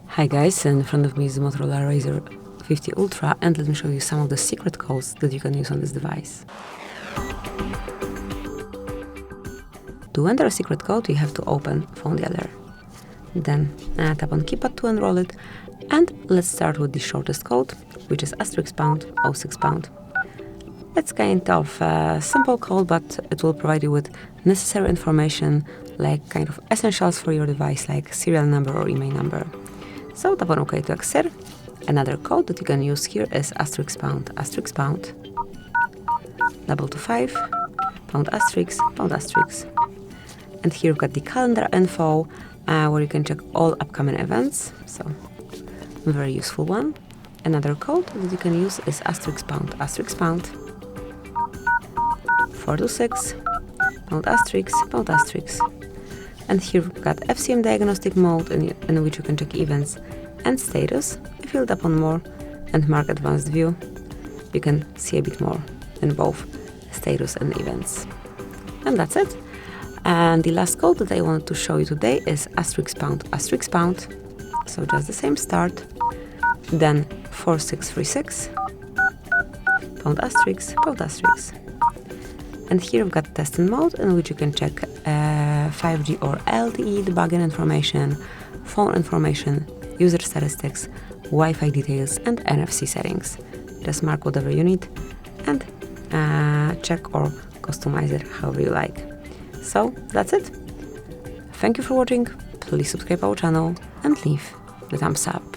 Hi guys, in front of me is the Motorola Razr 50 Ultra, and let me show you some of the secret codes that you can use on this device. To enter a secret code, you have to open Phone Dialer. Then tap on keypad to enroll it, and let's start with the shortest code, which is *#06#. It's kind of a simple code, but it will provide you with necessary information, like kind of essentials for your device, like serial number or email number. So tap on OK to exit. Another code that you can use here is *##, double to 5, pound asterisk, pound asterisk. And here you've got the calendar info, where you can check all upcoming events, so a very useful one. Another code that you can use is *##, 426, pound asterisk. And here we've got FCM diagnostic mode, in which you can check events and status. If you tap on more and mark advanced view, you can see a bit more in both status and events. And that's it. And the last code that I wanted to show you today is *##, so just the same start, then 4636, pound asterisk. And here we've got testing mode, in which you can check 5G or LTE debugging information, phone information, user statistics, Wi-Fi details, and NFC settings. Just mark whatever you need and check or customize it however you like. So that's it. Thank you for watching. Please subscribe our channel and leave the thumbs up.